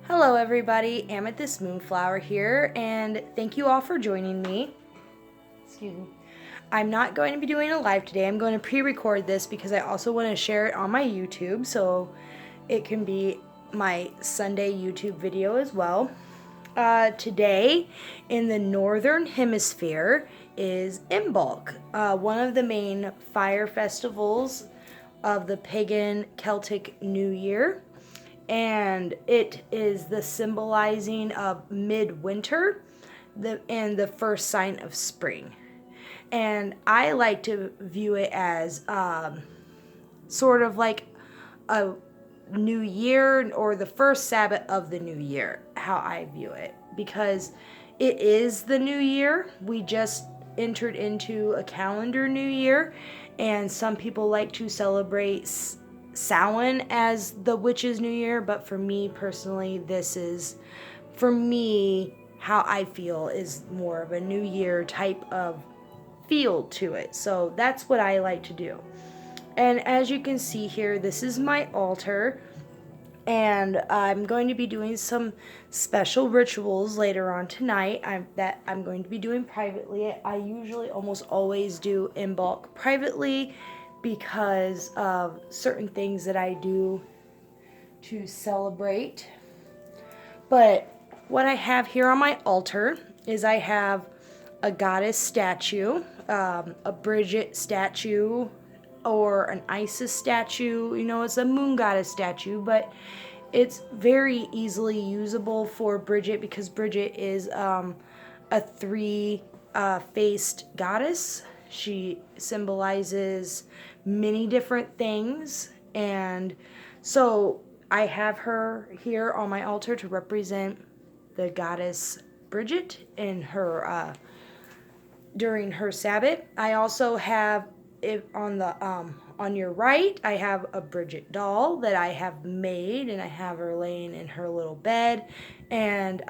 Hello everybody, Amethyst Moonflower here, and thank you all for joining me. Excuse me. I'm not going to be doing a live today. I'm going to pre-record this because I also want to share it on my YouTube so it can be my Sunday YouTube video as well. Today in the Northern Hemisphere is Imbolc, one of the main fire festivals of the pagan Celtic New Year. And it is the symbolizing of midwinter and the first sign of spring. And I like to view it as sort of like a new year or the first Sabbath of the new year, how I view it, because it is the new year. We just entered into a calendar new year, and some people like to celebrate Samhain as the witch's new year, but for me personally, this is, for me, how I feel is more of a new year type of feel to it. So that's what I like to do. And as you can see here, this is my altar, and I'm going to be doing some special rituals later on tonight that I'm going to be doing privately. I usually almost always do Imbolc privately because of certain things that I do to celebrate. But what I have here on my altar is I have a goddess statue, a Brigid statue, or an Isis statue. You know, it's a moon goddess statue, but it's very easily usable for Bridget because Bridget is a three-faced goddess. She symbolizes many different things, and so I have her here on my altar to represent the goddess Bridget in her during her Sabbath. I also have it on the on your right, I have a Bridget Doll that I have made, and I have her laying in her little bed, and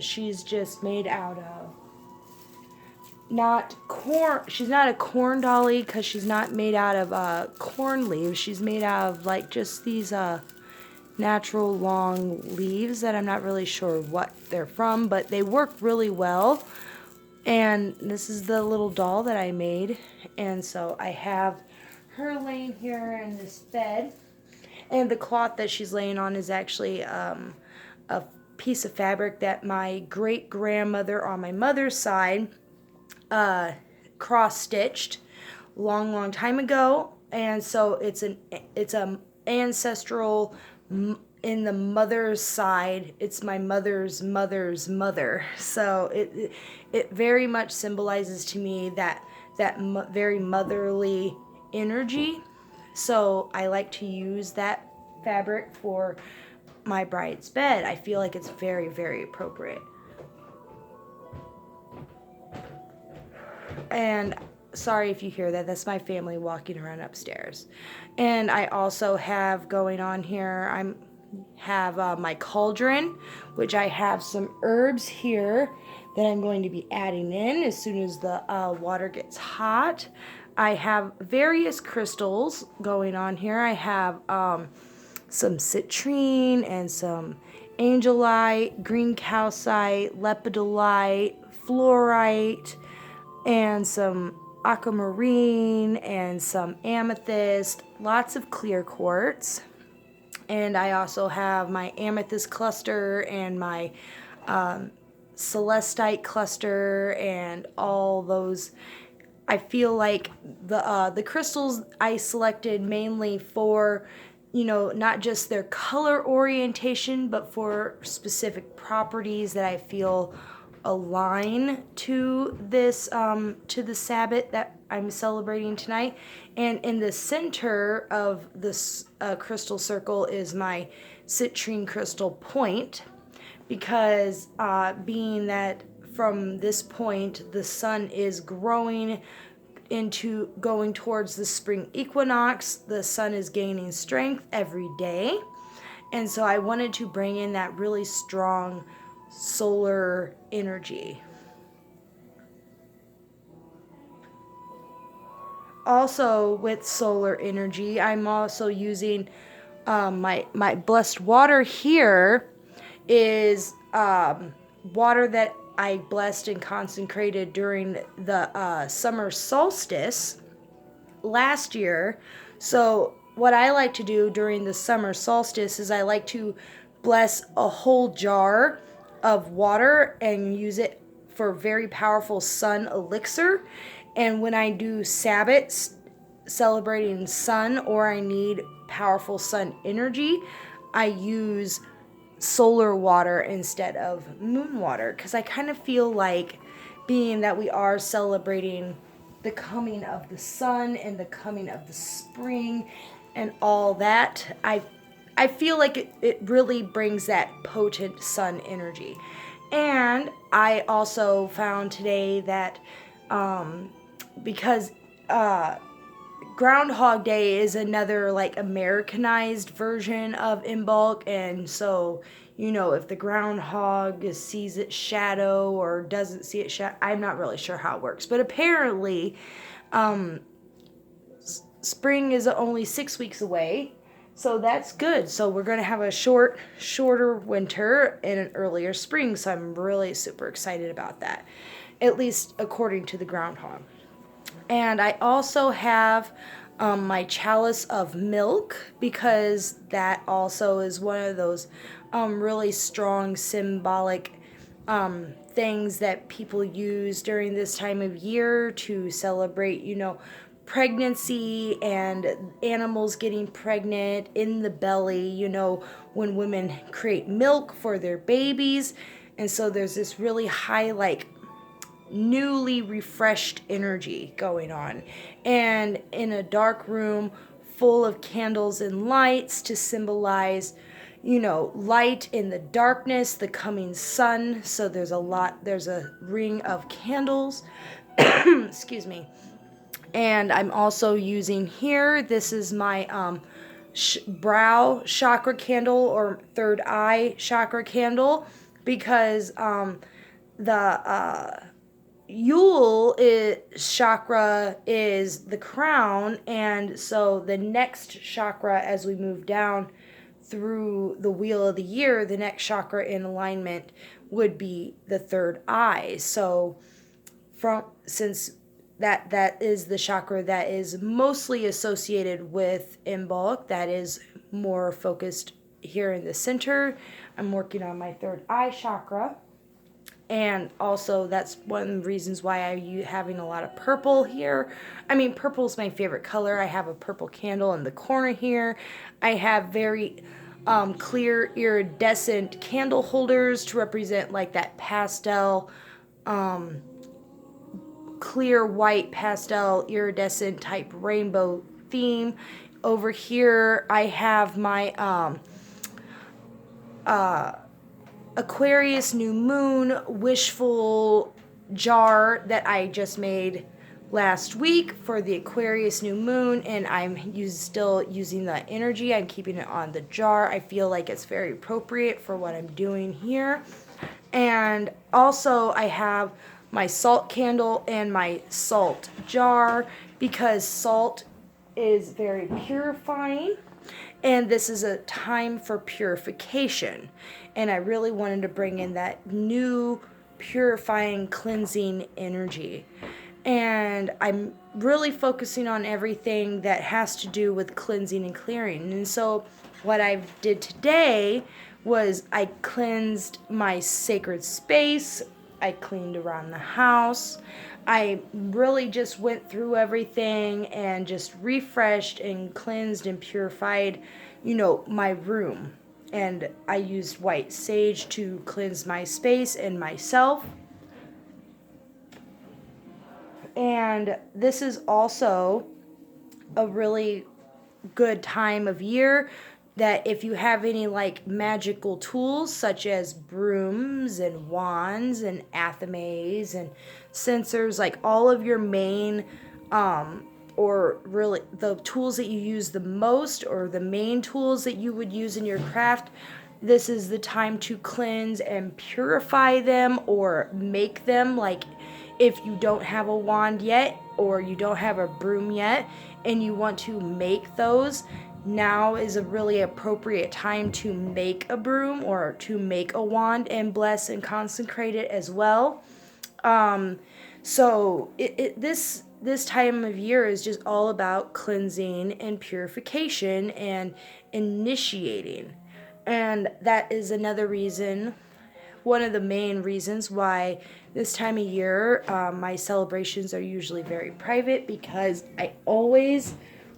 she's just made out of not corn. She's not a corn dolly because she's not made out of corn leaves. She's made out of like just these natural long leaves that I'm not really sure what they're from, but they work really well. And this is the little doll that I made, and so I have her laying here in this bed, and the cloth that she's laying on is actually a piece of fabric that my great grandmother on my mother's side cross-stitched long time ago, and so it's a ancestral. In the mother's side, it's my mother's mother's mother, so it very much symbolizes to me that very motherly energy. So I like to use that fabric for my bride's bed. I feel like it's very appropriate. And sorry if you hear that. That's my family walking around upstairs. And I also have going on here, I have my cauldron, which I have some herbs here that I'm going to be adding in as soon as the water gets hot. I have various crystals going on here. I have some citrine and some angelite, green calcite, lepidolite, fluorite, and some aquamarine and some amethyst, lots of clear quartz. And I also have my amethyst cluster and my celestite cluster and all those. I feel like the crystals I selected mainly for, you know, not just their color orientation, but for specific properties that I feel align to this to the Sabbath that I'm celebrating tonight. And in the center of this crystal circle is my citrine crystal point, because being that from this point the sun is going towards the spring equinox, the sun is gaining strength every day, and so I wanted to bring in that really strong solar energy. Also with solar energy, I'm also using my blessed water here is water that I blessed and consecrated during the summer solstice last year. So what I like to do during the summer solstice is I like to bless a whole jar of water and use it for very powerful sun elixir. And when I do Sabbats celebrating sun, or I need powerful sun energy, I use solar water instead of moon water, because I kind of feel like, being that we are celebrating the coming of the sun and the coming of the spring and all that, I feel like it really brings that potent sun energy. And I also found today that because Groundhog Day is another like Americanized version of Imbolc, and so, you know, if the groundhog sees its shadow or doesn't see its shadow, I'm not really sure how it works, but apparently spring is only 6 weeks away, so that's good. So we're going to have a shorter winter and an earlier spring, so I'm really super excited about that, at least according to the groundhog. And I also have my chalice of milk, because that also is one of those really strong symbolic things that people use during this time of year to celebrate, you know, pregnancy and animals getting pregnant in the belly, you know, when women create milk for their babies. And so there's this really high, like, newly refreshed energy going on. And in a dark room full of candles and lights to symbolize, you know, light in the darkness, the coming sun. So there's a ring of candles. Excuse me. And I'm also using here, this is my brow chakra candle, or third eye chakra candle, because the Yule chakra is the crown, and so the next chakra, as we move down through the wheel of the year, the next chakra in alignment would be the third eye. So since that is the chakra that is mostly associated with Imbolc, that is more focused here in the center, I'm working on my third eye chakra. And also, that's one of the reasons why I'm having a lot of purple here. I mean, purple is my favorite color. I have a purple candle in the corner here. I have very clear iridescent candle holders to represent like that pastel, clear white pastel iridescent type rainbow theme. Over here, I have my Aquarius new moon wishful jar that I just made last week for the Aquarius new moon, and I'm still using the energy. I'm keeping it on the jar. I feel like it's very appropriate for what I'm doing here. And also I have my salt candle and my salt jar, because salt is very purifying. And this is a time for purification. And I really wanted to bring in that new purifying, cleansing energy. And I'm really focusing on everything that has to do with cleansing and clearing. And so what I did today was I cleansed my sacred space. I cleaned around the house. I really just went through everything and just refreshed and cleansed and purified, you know, my room. And I used white sage to cleanse my space and myself. And this is also a really good time of year that if you have any like magical tools such as brooms and wands and athames and censers, like all of your main or really the tools that you use the most, or the main tools that you would use in your craft, this is the time to cleanse and purify them or make them. Like if you don't have a wand yet or you don't have a broom yet and you want to make those, now is a really appropriate time to make a broom or to make a wand and bless and consecrate it as well. So this time of year is just all about cleansing and purification and initiating. And that is another reason, one of the main reasons why this time of year my celebrations are usually very private, because I always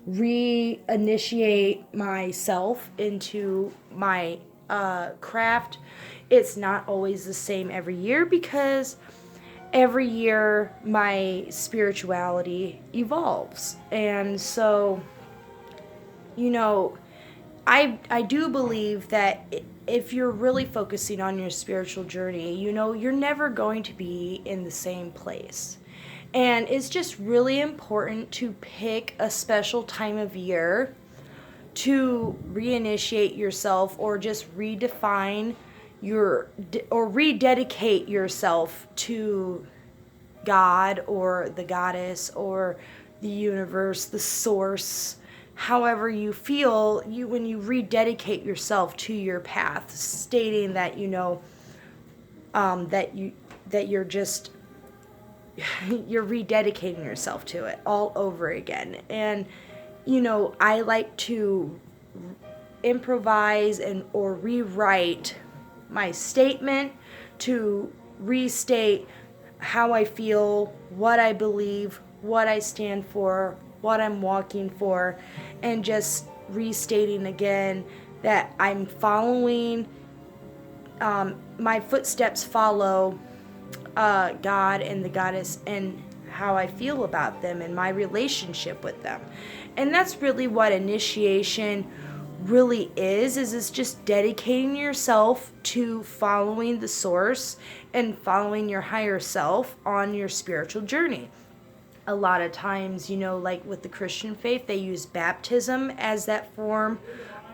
reinitiate myself into my craft. It's not always the same every year, because every year my spirituality evolves. And so, I do believe that if you're really focusing on your spiritual journey, you're never going to be in the same place. And it's just really important to pick a special time of year to reinitiate yourself, or just redefine or rededicate yourself to God or the goddess or the universe, the source, however you feel, when you rededicate yourself to your path, stating that that you're just you're rededicating yourself to it all over again. And I like to improvise or rewrite my statement to restate how I feel, what I believe, what I stand for, what I'm walking for, and just restating again that I'm following, my footsteps follow God and the goddess, and how I feel about them and my relationship with them. And that's really what initiation really is it's just dedicating yourself to following the source and following your higher self on your spiritual journey. A lot of times, like with the Christian faith, they use baptism as that form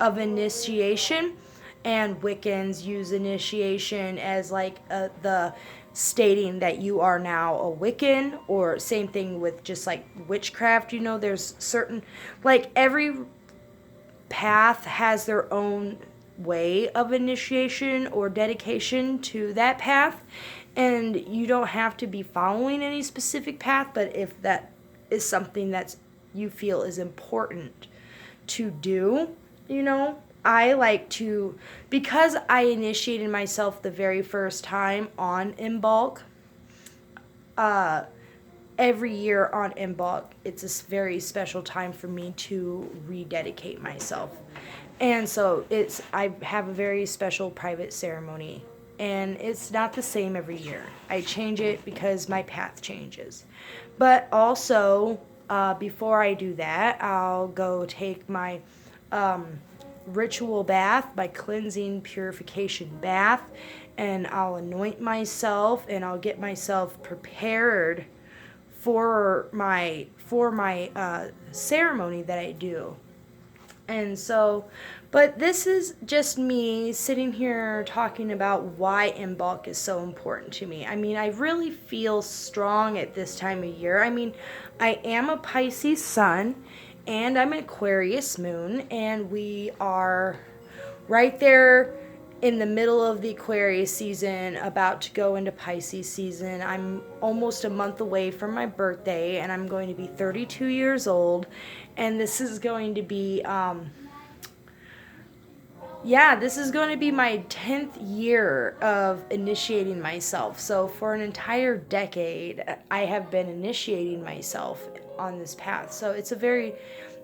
of initiation, and Wiccans use initiation as like the stating that you are now a Wiccan, or same thing with just like witchcraft. There's certain, like every path has their own way of initiation or dedication to that path, and you don't have to be following any specific path, but if that is something that you feel is important to do, I like to, because I initiated myself the very first time on Imbolc, every year on Imbolc, it's a very special time for me to rededicate myself. And so I have a very special private ceremony, and it's not the same every year. I change it because my path changes. But also, before I do that, I'll go take my ritual bath, my cleansing purification bath, and I'll anoint myself, and I'll get myself prepared for my ceremony that I do. And so, but this is just me sitting here talking about why Imbolc is so important to me. I really feel strong at this time of year. I am a Pisces sun, and I'm an Aquarius moon, and we are right there in the middle of the Aquarius season, about to go into Pisces season. I'm almost a month away from my birthday, and I'm going to be 32 years old, and this is going to be this is going to be my 10th year of initiating myself. So for an entire decade, I have been initiating myself on this path. So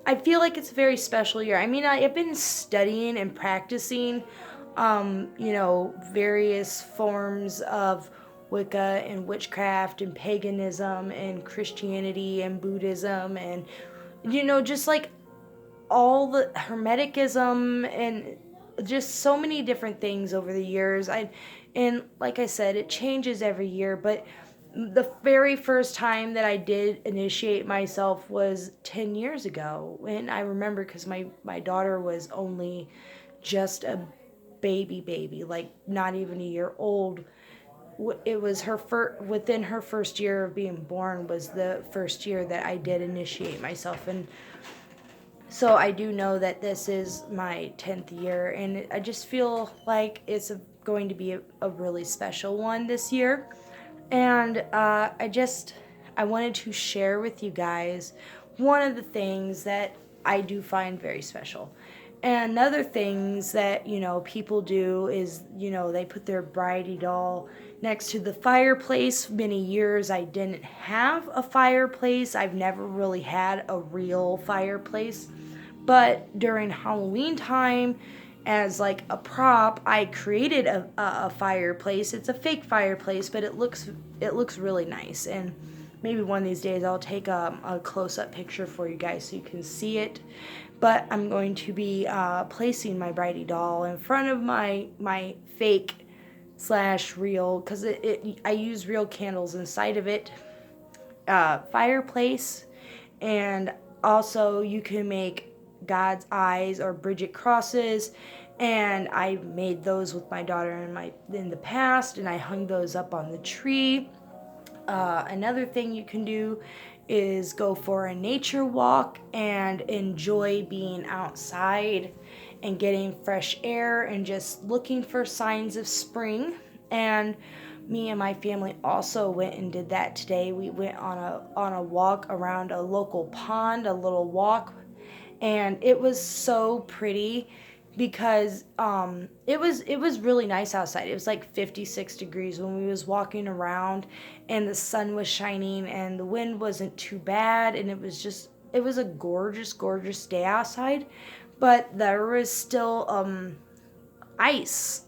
I feel like it's a very special year. I've been studying and practicing, various forms of Wicca and witchcraft and paganism and Christianity and Buddhism and, just like all the Hermeticism and just so many different things over the years. And like I said, it changes every year, but the very first time that I did initiate myself was 10 years ago. And I remember because my daughter was only just a baby, like not even a year old. It was within her first year of being born was the first year that I did initiate myself. And So I do know that this is my 10th year, and I just feel like it's going to be a really special one this year. And I wanted to share with you guys one of the things that I do find very special. And another things that, people do is, they put their Bridie doll next to the fireplace. Many years I didn't have a fireplace. I've never really had a real fireplace. But during Halloween time, as like a prop, I created a fireplace. It's a fake fireplace, but it looks really nice. And maybe one of these days I'll take a close-up picture for you guys so you can see it. But I'm going to be placing my Bridie doll in front of my fake slash real, because I use real candles inside of it, fireplace. And also you can make God's eyes or Bridget crosses, and I made those with my daughter in the past, and I hung those up on the tree. Another thing you can do is go for a nature walk and enjoy being outside and getting fresh air and just looking for signs of spring. And me and my family also went and did that today. We went on a walk around a local pond, a little walk, and it was so pretty because it was really nice outside. It was like 56 degrees when we was walking around, and the sun was shining and the wind wasn't too bad, and it was a gorgeous day outside. But there was still ice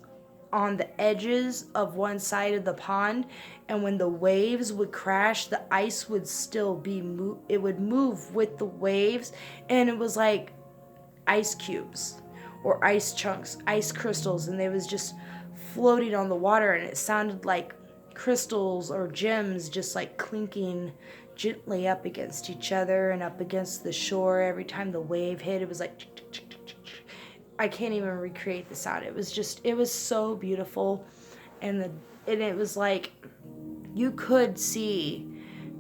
on the edges of one side of the pond, and when the waves would crash, the ice would still it would move with the waves, and it was like ice cubes or ice chunks, ice crystals, and they was just floating on the water, and it sounded like crystals or gems just like clinking gently up against each other and up against the shore. Every time the wave hit, it was like I can't even recreate the sound. It was so beautiful, and it was like you could see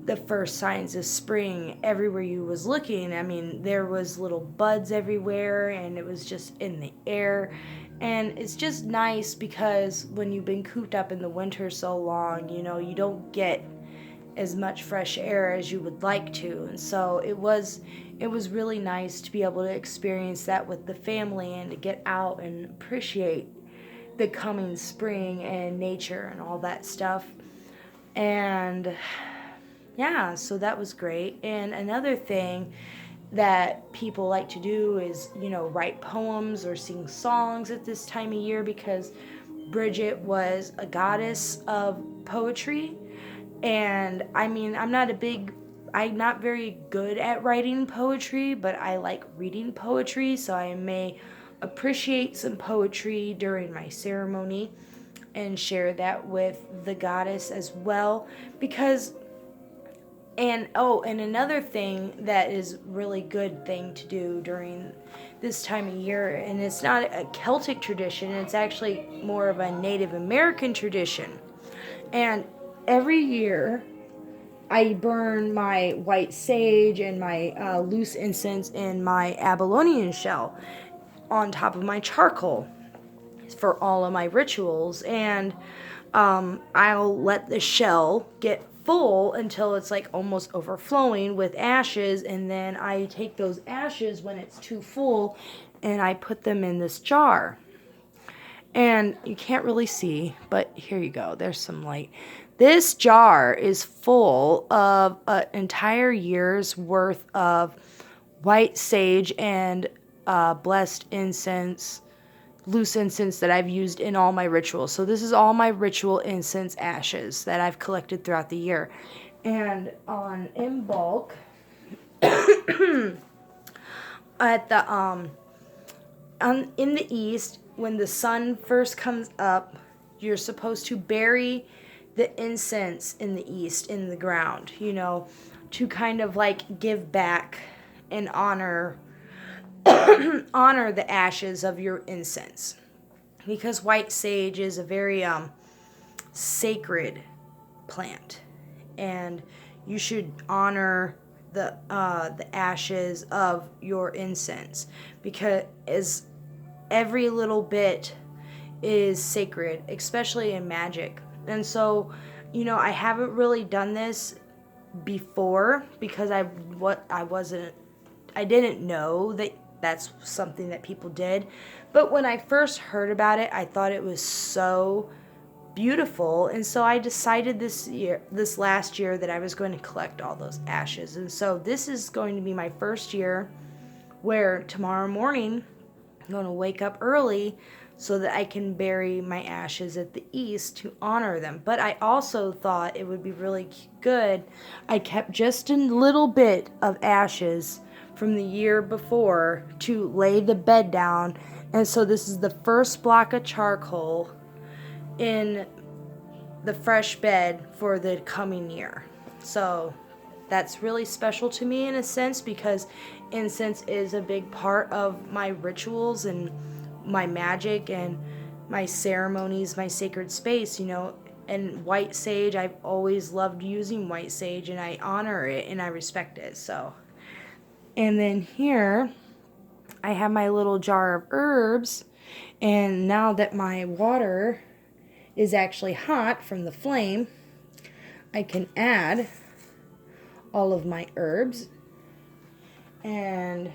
the first signs of spring everywhere you was looking. I mean, there was little buds everywhere, and it was just in the air. And it's just nice because when you've been cooped up in the winter so long, you don't get as much fresh air as you would like to. And so it was really nice to be able to experience that with the family and to get out and appreciate the coming spring and nature and all that stuff. And yeah, so that was great. And another thing that people like to do is, write poems or sing songs at this time of year, because Bridget was a goddess of poetry. And I mean, I'm not very good at writing poetry, but I like reading poetry, so I may appreciate some poetry during my ceremony and share that with the goddess as well. And another thing that is really good thing to do during this time of year, and it's not a Celtic tradition, it's actually more of a Native American tradition. And every year I burn my white sage and my loose incense in my abalone shell on top of my charcoal for all of my rituals. And I'll let the shell get full until it's like almost overflowing with ashes, and then I take those ashes when it's too full and I put them in this jar. And you can't really see, but here you go, there's some light. This jar is full of an entire year's worth of white sage and blessed incense, loose incense that I've used in all my rituals. So this is all my ritual incense ashes that I've collected throughout the year. And on Imbolc, at the in the east, when the sun first comes up, you're supposed to bury the incense in the east in the ground, to kind of like give back and honor the ashes of your incense, because white sage is a very sacred plant, and you should honor the ashes of your incense, because every little bit is sacred, especially in magic. And so, I haven't really done this before because I didn't know that that's something that people did. But when I first heard about it, I thought it was so beautiful, and so I decided this last year, that I was going to collect all those ashes. And so this is going to be my first year where tomorrow morning I'm going to wake up early so that I can bury my ashes at the east to honor them. But I also thought it would be really good. I kept just a little bit of ashes from the year before to lay the bed down. And so this is the first block of charcoal in the fresh bed for the coming year. So that's really special to me in a sense, because incense is a big part of my rituals and my magic and my ceremonies, my sacred space, and white sage, I've always loved using white sage, and I honor it and I respect it. So, and then here I have my little jar of herbs, and now that my water is actually hot from the flame, I can add all of my herbs, and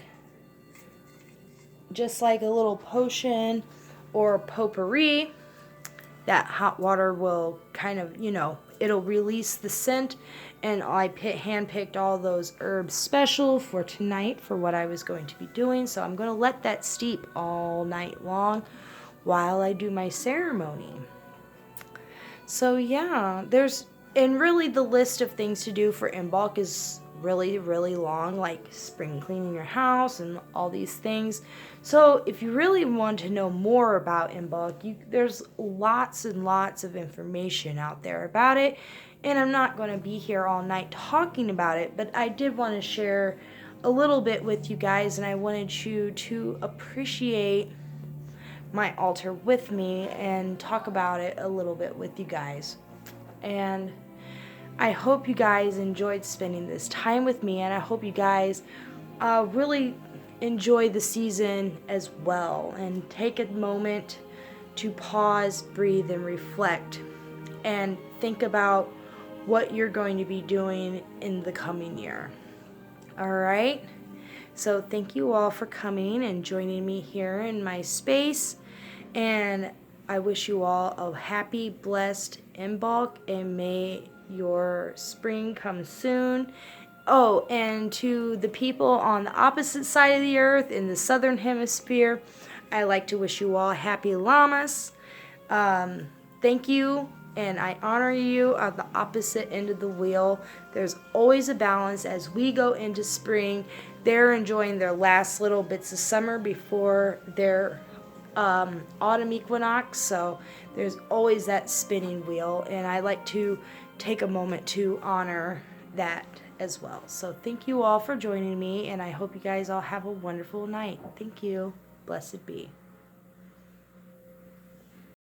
just like a little potion or potpourri, that hot water will kind of, it'll release the scent. And I handpicked all those herbs special for tonight for what I was going to be doing. So I'm going to let that steep all night long while I do my ceremony. So yeah, and really the list of things to do for Imbolc is really, really long, like spring cleaning your house and all these things. So if you really want to know more about Imbolc, there's lots and lots of information out there about it. And I'm not going to be here all night talking about it, but I did want to share a little bit with you guys, and I wanted you to appreciate my altar with me and talk about it a little bit with you guys. And I hope you guys enjoyed spending this time with me, and I hope you guys really enjoy the season as well, and take a moment to pause, breathe, and reflect, and think about what you're going to be doing in the coming year. All right? So thank you all for coming and joining me here in my space, and I wish you all a happy, blessed Imbolc, and may your spring come soon. Oh, and to the people on the opposite side of the earth in the southern hemisphere, I like to wish you all happy Llamas. Thank you, and I honor you on the opposite end of the wheel. There's always a balance as we go into spring. They're enjoying their last little bits of summer before their autumn equinox, so there's always that spinning wheel, and I like to take a moment to honor that as well. So thank you all for joining me, and I hope you guys all have a wonderful night. Thank you. Blessed be.